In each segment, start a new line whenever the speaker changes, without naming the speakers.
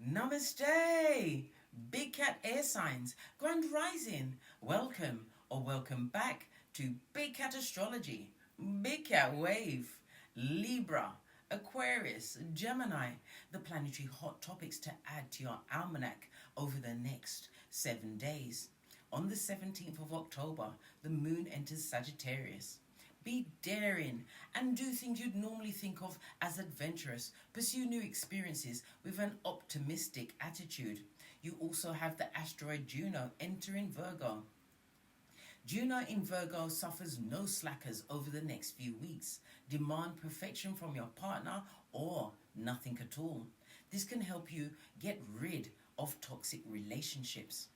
Namaste, Big Cat Air Signs, Grand Rising. Welcome or welcome back to Big Cat Astrology, Big Cat Wave, Libra, Aquarius, Gemini, the planetary hot topics to add to your almanac over the next 7 days. On the 17th of October, the moon enters Sagittarius. Be daring and do things you'd normally think of as adventurous. Pursue new experiences with an optimistic attitude. You also have the asteroid Juno entering Virgo. Juno in Virgo suffers no slackers over the next few weeks. Demand perfection from your partner or nothing at all. This can help you get rid of toxic relationships.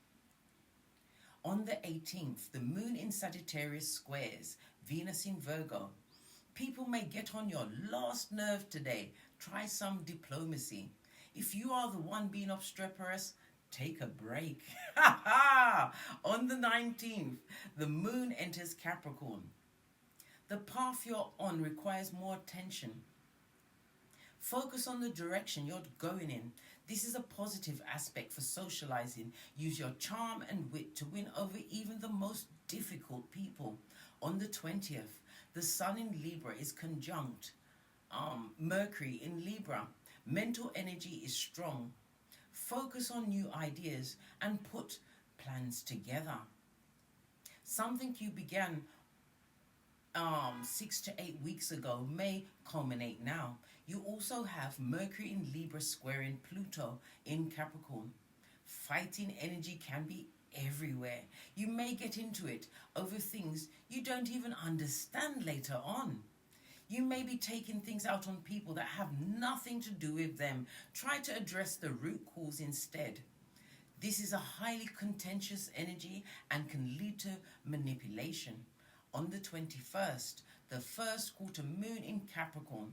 On the 18th, the moon in Sagittarius squares Venus in Virgo. People may get on your last nerve today. Try some diplomacy. If you are the one being obstreperous, take a break. On the 19th, the moon enters Capricorn. The path you're on requires more attention. Focus on the direction you're going in. This is a positive aspect for socializing. Use your charm and wit to win over even the most difficult people. On the 20th, the Sun in Libra is conjunct Mercury in Libra. Mental energy is strong. Focus on new ideas and put plans together. Something you began 6 to 8 weeks ago may culminate now. You also have Mercury in Libra squaring Pluto in Capricorn. Fighting energy can be everywhere. You may get into it over things you don't even understand later on. You may be taking things out on people that have nothing to do with them. Try to address the root cause instead. This is a highly contentious energy and can lead to manipulation. On the 21st, the first quarter moon in Capricorn.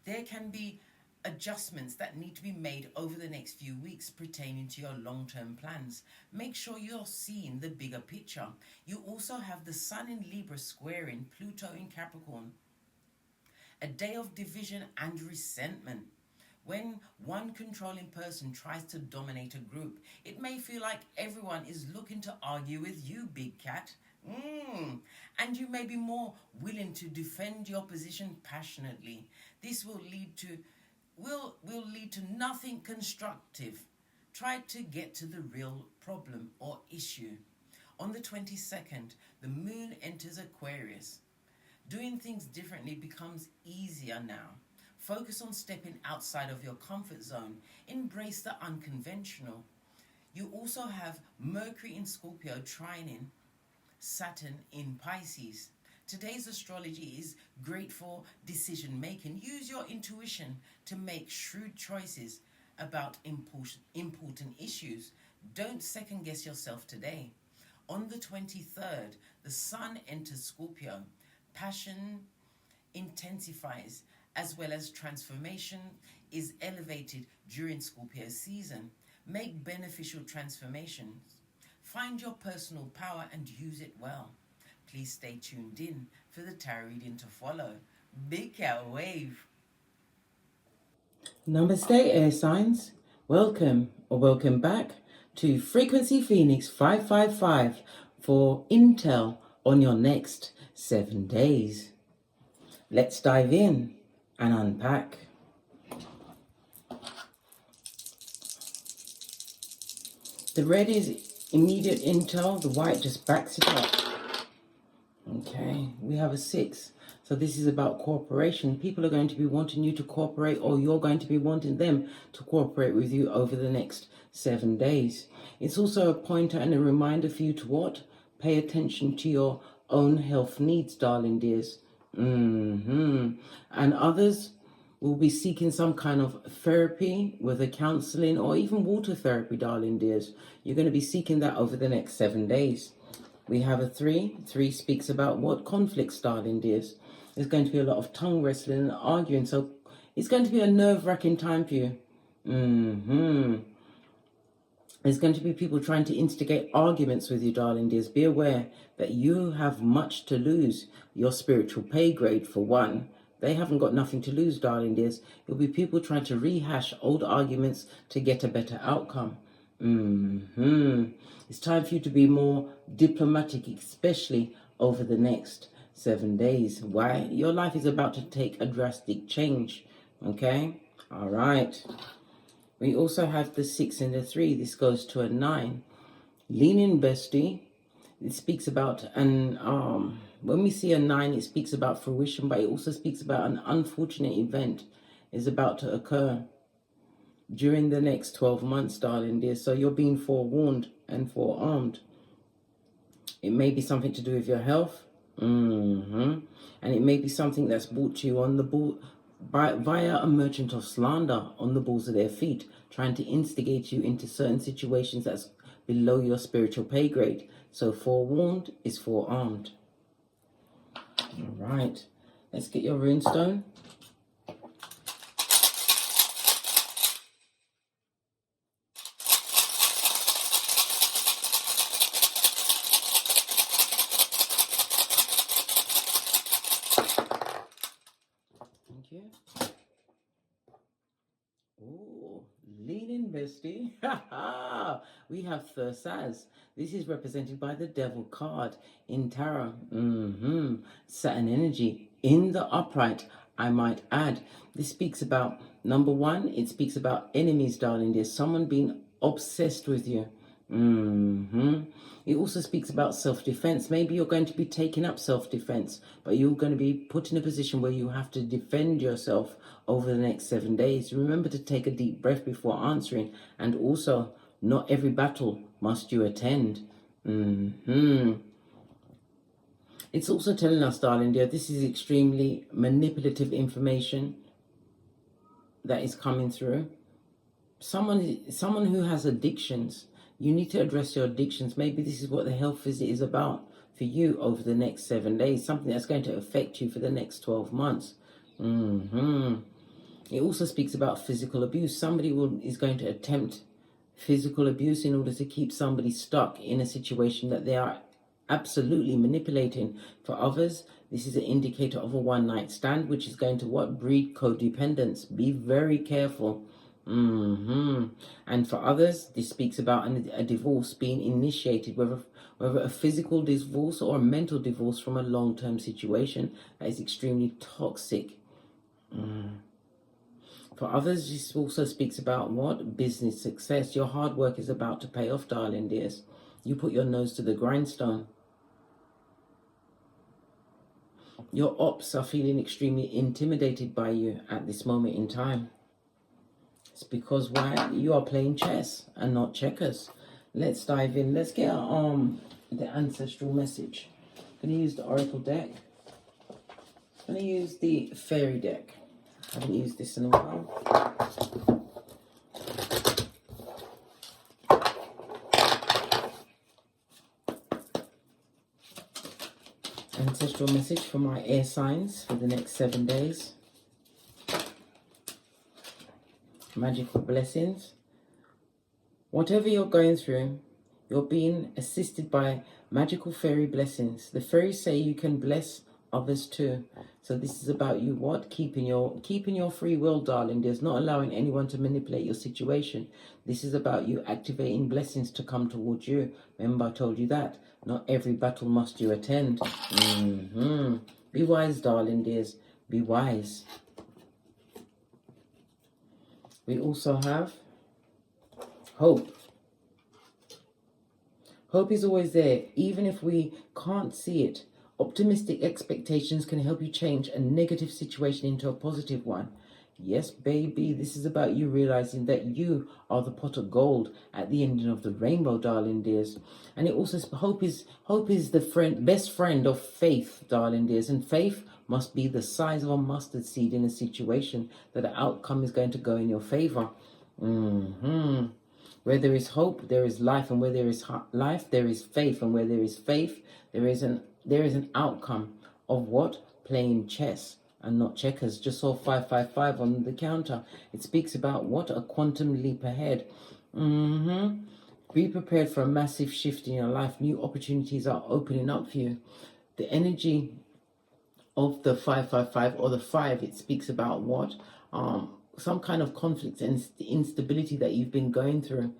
There can be adjustments that need to be made over the next few weeks pertaining to your long-term plans. Make sure you're seeing the bigger picture. You also have the Sun in Libra squaring Pluto in Capricorn. A day of division and resentment. When one controlling person tries to dominate a group, it may feel like everyone is looking to argue with you, Big Cat. And you may be more willing to defend your position passionately. This will lead to nothing constructive. Try to get to the real problem or issue. On the 22nd, the moon enters Aquarius. Doing things differently becomes easier now. Focus on stepping outside of your comfort zone. Embrace the unconventional. You also have Mercury in Scorpio trining Saturn in Pisces. Today's astrology is great for decision making. Use your intuition to make shrewd choices about important issues. Don't second guess yourself today. On the 23rd, the Sun enters Scorpio. Passion intensifies as well as transformation is elevated during Scorpio season. Make beneficial transformations. Find your personal power and use it well. Please stay tuned in for the tarot reading to follow. Big Cat Wave. Namaste, air signs. Welcome or welcome back to Frequency Phoenix 555 for intel on your next 7 days. Let's dive in and unpack. The red is immediate intel, the white just backs it up. Okay, we have a 6. So this is about cooperation. People are going to be wanting you to cooperate, or you're going to be wanting them to cooperate with you over the next 7 days. It's also a pointer and a reminder for you to what? Pay attention to your own health needs, darling dears. And others will be seeking some kind of therapy, whether counseling or even water therapy, darling dears. You're going to be seeking that over the next 7 days. We have a 3. 3 speaks about what? Conflicts, darling dears. There's going to be a lot of tongue wrestling and arguing, so it's going to be a nerve-wracking time for you. There's going to be people trying to instigate arguments with you, darling dears. Be aware that you have much to lose. Your spiritual pay grade, for one.
They haven't got nothing to lose, darling dears. It'll be people trying to rehash old arguments to get a better outcome. It's time for you to be more diplomatic, especially over the next 7 days. Why? Your life is about to take a drastic change. Okay? All right. We also have the 6 and the 3. This goes to a 9. Lean in, bestie. It speaks about when we see a 9, it speaks about fruition, but it also speaks about an unfortunate event is about to occur during the next 12 months, darling dear. So you're being forewarned and forearmed. It may be something to do with your health. And it may be something that's brought to you on the ball via a merchant of slander on the balls of their feet, trying to instigate you into certain situations that's below your spiritual pay grade. So forewarned is forearmed. All right, let's get your runestone. Thank you. Oh, lean in, bestie. We have Thursaz. This is represented by the Devil card in Tarot. Saturn energy in the upright, I might add. This speaks about, number one, it speaks about enemies, darling. There's someone being obsessed with you. It also speaks about self-defense. Maybe you're going to be taking up self-defense, but you're going to be put in a position where you have to defend yourself over the next 7 days. Remember to take a deep breath before answering, and also not every battle must you attend. It's also telling us, darling dear, this is extremely manipulative information that is coming through. Someone who has addictions, you need to address your addictions. Maybe this is what the health visit is about for you over the next 7 days, something that's going to affect you for the next 12 months. It also speaks about physical abuse. Somebody is going to attempt physical abuse in order to keep somebody stuck in a situation that they are absolutely manipulating. For others, this is an indicator of a one-night stand, which is going to breed codependence. Be very careful. And for others, this speaks about a divorce being initiated, whether a physical divorce or a mental divorce from a long-term situation that is extremely toxic. For others, this also speaks about what? Business success. Your hard work is about to pay off, darling dears. You put your nose to the grindstone. Your ops are feeling extremely intimidated by you at this moment in time. It's because why? You are playing chess and not checkers. Let's dive in. Let's get the ancestral message. I'm going to use the oracle deck. I'm going to use the fairy deck. I haven't used this in a while. Ancestral message for my air signs for the next 7 days. Magical blessings. Whatever you're going through, you're being assisted by magical fairy blessings. The fairies say you can bless others too. So this is about you what? Keeping your free will, darling. There's not allowing anyone to manipulate your situation. This is about you activating blessings to come towards you. Remember I told you that. Not every battle must you attend. Be wise, darling dears. Be wise. We also have hope. Hope is always there, even if we can't see it. Optimistic expectations can help you change a negative situation into a positive one. Yes, baby, this is about you realizing that you are the pot of gold at the ending of the rainbow, darling dears. And it also, hope is the best friend of faith, darling dears. And faith must be the size of a mustard seed in a situation that the outcome is going to go in your favor. Where there is hope, there is life, and where there is life, there is faith, and where there is faith, there is an outcome of what? Playing chess and not checkers. Just saw 555 on the counter. It speaks about what? A quantum leap ahead. Be prepared for a massive shift in your life. New opportunities are opening up for you. The energy of the 555 or the 5, it speaks about what? Some kind of conflict and instability that you've been going through.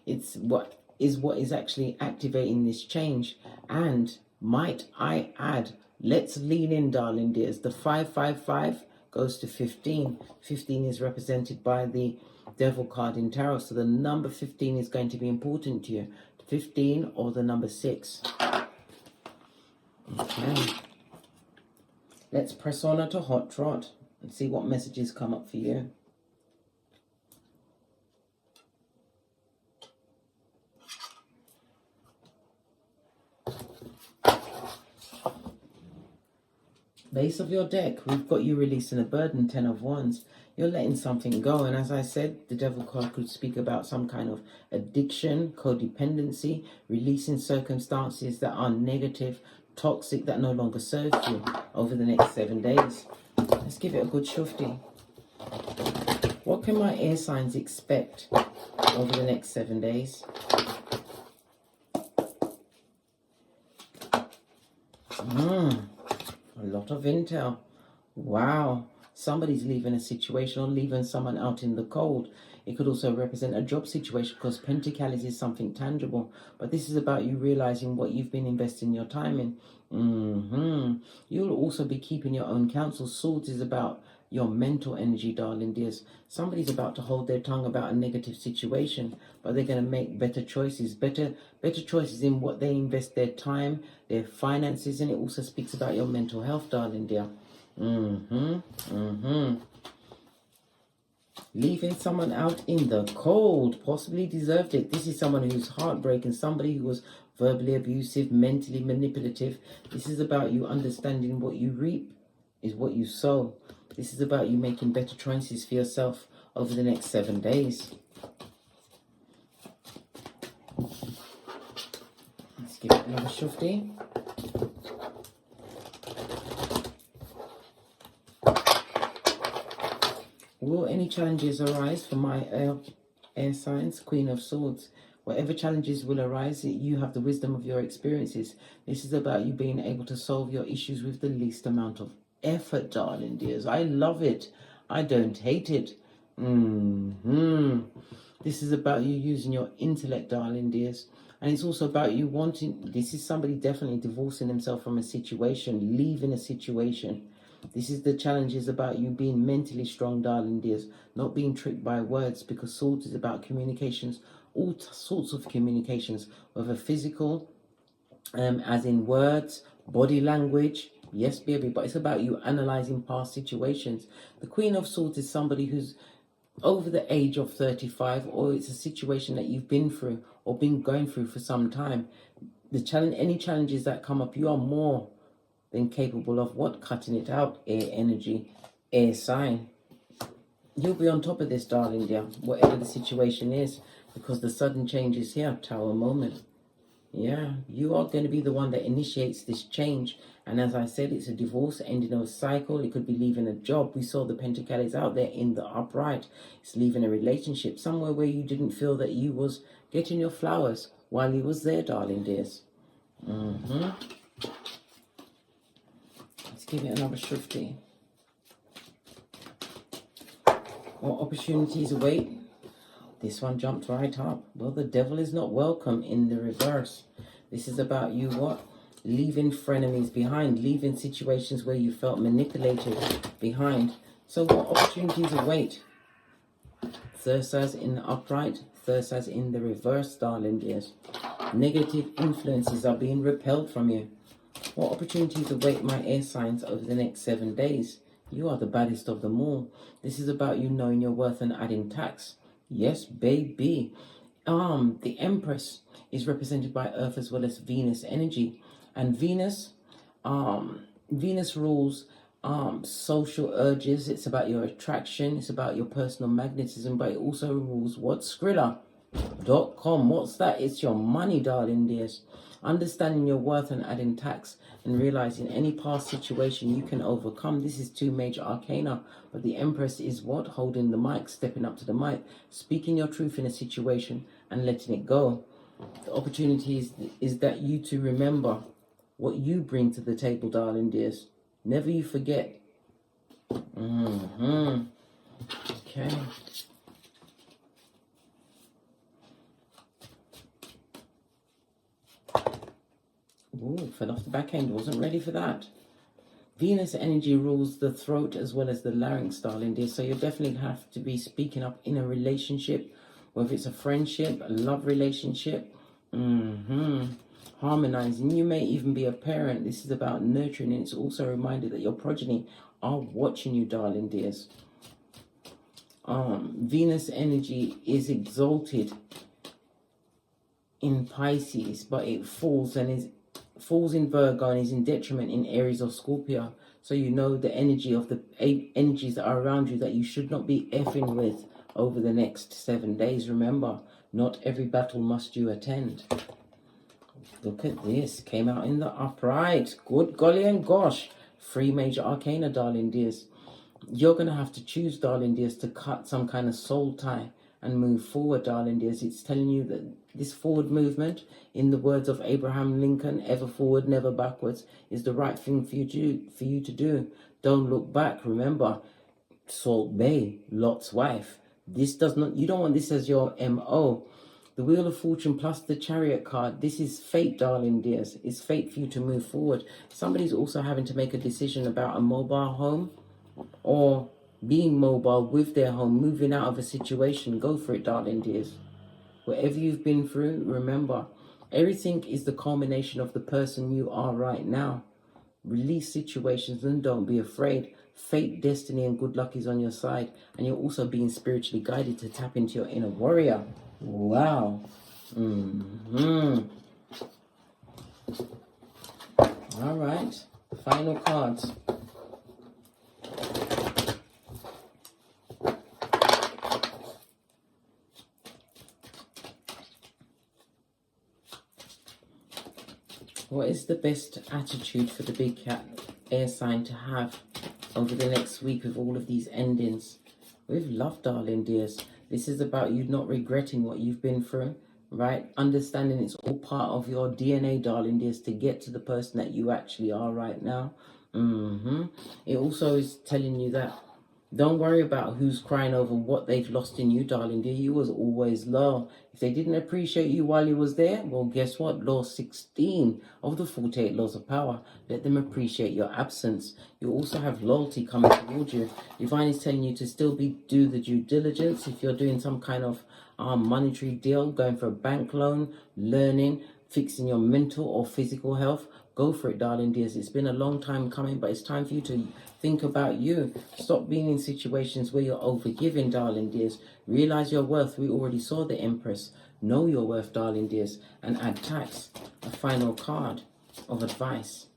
It's what is actually activating this change. And might I add, let's lean in, darling dears. The 555 goes to 15. 15 is represented by the Devil card in tarot. So the number 15 is going to be important to you. 15 or the number 6. Okay. Let's press on to Hot Trot and see what messages come up for you. Base of your deck, we've got you releasing a burden, 10 of Wands. You're letting something go. And as I said, the Devil card could speak about some kind of addiction, codependency, releasing circumstances that are negative, toxic, that no longer serve you over the next 7 days. Let's give it a good shufti. What can my air signs expect over the next 7 days? A lot of intel. Wow. Somebody's leaving a situation or leaving someone out in the cold. It could also represent a job situation because Pentacles is something tangible. But this is about you realizing what you've been investing your time in. You'll also be keeping your own counsel. Swords is about your mental energy, darling dears. Somebody's about to hold their tongue about a negative situation, but they're going to make better choices. Better choices in what they invest their time, their finances, and it also speaks about your mental health, darling dear. Leaving someone out in the cold, possibly deserved it. This is someone who's heartbroken, somebody who was verbally abusive, mentally manipulative. This is about you understanding what you reap is what you sow. This is about you making better choices for yourself over the next 7 days. Let's give it another shufti. Will any challenges arise for my air signs? Queen of Swords. Whatever challenges will arise, you have the wisdom of your experiences. This is about you being able to solve your issues with the least amount of effort, darling dears. I love it. I don't hate it. This is about you using your intellect, darling dears. And it's also about you wanting, this is somebody definitely divorcing themselves from a situation, leaving a situation. This is the challenges about you being mentally strong, darling dears, not being tricked by words, because Swords is about communications, all sorts of communications, whether physical, as in words, body language. Yes, baby, but it's about you analyzing past situations. The Queen of Swords is somebody who's over the age of 35, or it's a situation that you've been through or been going through for some time. Any challenges that come up, you are more than capable of what? Cutting it out. Air energy, air sign. You'll be on top of this, darling dear, whatever the situation is, because the sudden change is here. Tower moment. Yeah, you are going to be the one that initiates this change. And as I said, it's a divorce, ending of a cycle. It could be leaving a job. We saw the Pentacles out there in the upright. It's leaving a relationship, somewhere where you didn't feel that you was getting your flowers while he was there, darling dears. Let's give it another shifty. What opportunities await? This one jumped right up. Well, the devil is not welcome in the reverse. This is about you what? Leaving frenemies behind, leaving situations where you felt manipulated behind. So what opportunities await? Thursdays in the upright, Thursdays in the reverse, darling dears. Negative influences are being repelled from you. What opportunities await my air signs over the next 7 days? You are the baddest of them all. This is about you knowing your worth and adding tax. Yes, baby. The Empress is represented by Earth as well as Venus energy. And Venus rules social urges. It's about your attraction. It's about your personal magnetism. But it also rules what? Skrilla.com. What's that? It's your money, darling dears. Understanding your worth and adding tax, and realizing any past situation you can overcome. This is 2 major arcana, but the Empress is what? Holding the mic, stepping up to the mic, speaking your truth in a situation and letting it go. The opportunity is that you to remember what you bring to the table, darling dears. Never you forget. Okay. Ooh, fell off the back end. Wasn't ready for that. Venus energy rules the throat as well as the larynx, darling dear. So you definitely have to be speaking up in a relationship, whether it's a friendship, a love relationship. Harmonizing. You may even be a parent. This is about nurturing, and it's also a reminder that your progeny are watching you, darling dears. Venus energy is exalted in Pisces, but it falls in Virgo and is in detriment in Aries or Scorpio. So you know the energy of the energies that are around you that you should not be effing with over the next 7 days. Remember, not every battle must you attend. Look at this. Came out in the upright. Good golly and gosh. 3 major arcana, darling dears. You're going to have to choose, darling dears, to cut some kind of soul tie and move forward, darling dears. It's telling you that this forward movement, in the words of Abraham Lincoln, ever forward, never backwards, is the right thing for you to do. Don't look back. Remember, Salt Bay, Lot's wife. This does not, you don't want this as your MO. The Wheel of Fortune plus the Chariot card. This is fate, darling dears. It's fate for you to move forward. Somebody's also having to make a decision about a mobile home or being mobile with their home, moving out of a situation. Go for it, darling dears. Whatever you've been through, remember, everything is the culmination of the person you are right now. Release situations and don't be afraid. Fate, destiny, and good luck is on your side. And you're also being spiritually guided to tap into your inner warrior. Wow. All right. Final cards. What is the best attitude for the big cat air sign to have over the next week with all of these endings? With love, darling dears. This is about you not regretting what you've been through, right? Understanding it's all part of your DNA, darling dears, to get to the person that you actually are right now. It also is telling you that don't worry about who's crying over what they've lost in you, darling dear. You was always low. If they didn't appreciate you while you was there, well, guess what? Law 16 of the 48 laws of power. Let them appreciate your absence. You also have loyalty coming towards you. Divine is telling you to still do the due diligence. If you're doing some kind of monetary deal, going for a bank loan, learning, fixing your mental or physical health, go for it, darling dears. It's been a long time coming, but it's time for you to think about you. Stop being in situations where you're overgiving, darling dears. Realize your worth. We already saw the Empress. Know your worth, darling dears. And add tax. A final card of advice.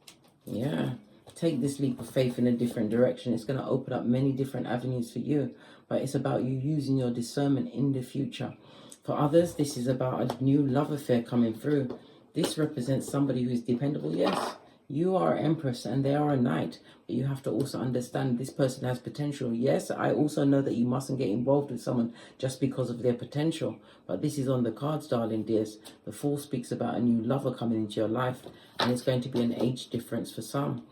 Yeah. Take this leap of faith in a different direction. It's going to open up many different avenues for you. But it's about you using your discernment in the future. For others, this is about a new love affair coming through. This represents somebody who is dependable. Yes, you are Empress and they are a Knight. But you have to also understand this person has potential. Yes, I also know that you mustn't get involved with someone just because of their potential. But this is on the cards, darling dears. The Fool speaks about a new lover coming into your life. And it's going to be an age difference for some.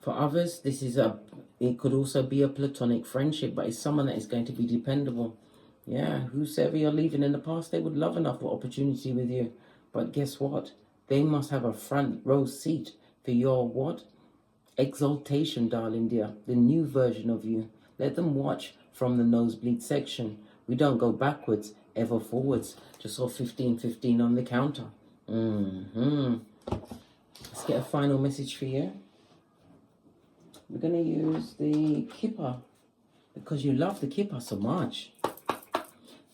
For others, it could also be a platonic friendship. But it's someone that is going to be dependable. Yeah, whosoever you're leaving in the past, they would love enough opportunity with you. But guess what? They must have a front row seat for your what? Exaltation, darling dear. The new version of you. Let them watch from the nosebleed section. We don't go backwards, ever forwards. Just saw 15-15 on the counter. Let's get a final message for you. We're going to use the Kipper because you love the Kipper so much.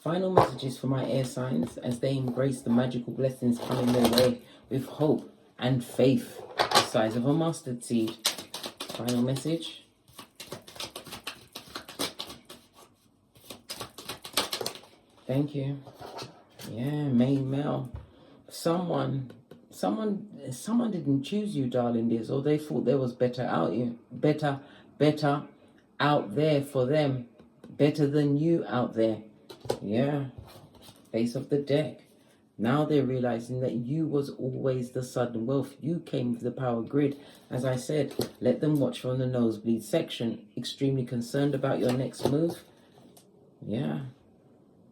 Final messages for my air signs as they embrace the magical blessings coming their way with hope and faith, the size of a mustard seed. Final message. Thank you. Yeah, May Mel. Someone didn't choose you, darling dears, or they thought there was better out there for them, better than you out there. Yeah, face of the deck. Now they're realizing that you was always the sudden wealth. You came with the power grid. As I said, let them watch from the nosebleed section. Extremely concerned about your next move. Yeah.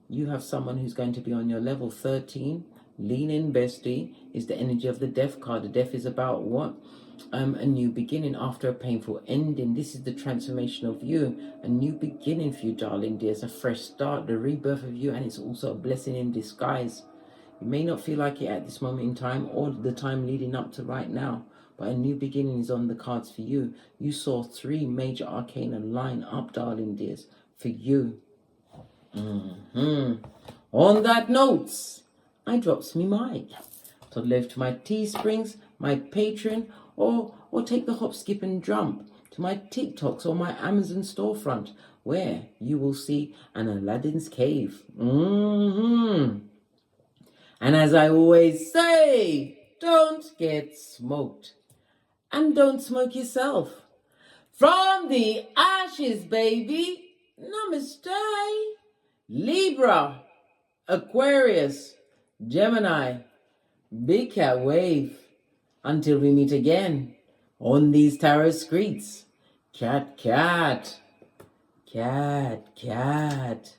You have someone who's going to be on your level. 13. Lean in, bestie, is the energy of the death card. The death is about what? A new beginning after a painful ending. This is the transformation of you. A new beginning for you, darling dear. It's a fresh start, the rebirth of you, and it's also a blessing in disguise. You may not feel like it at this moment in time or the time leading up to right now, but a new beginning is on the cards for you. You saw 3 major arcana line up, darling dears, for you. On that note, I drops me mic. So left to my Teesprings, my Patreon, or take the hop, skip and jump to my TikToks or my Amazon storefront, where you will see an Aladdin's cave. And as I always say, don't get smoked. And don't smoke yourself. From the ashes, baby. Namaste. Libra, Aquarius, Gemini, Big Cat Wave. Until we meet again on these tarot streets. Cat, cat. Cat, cat.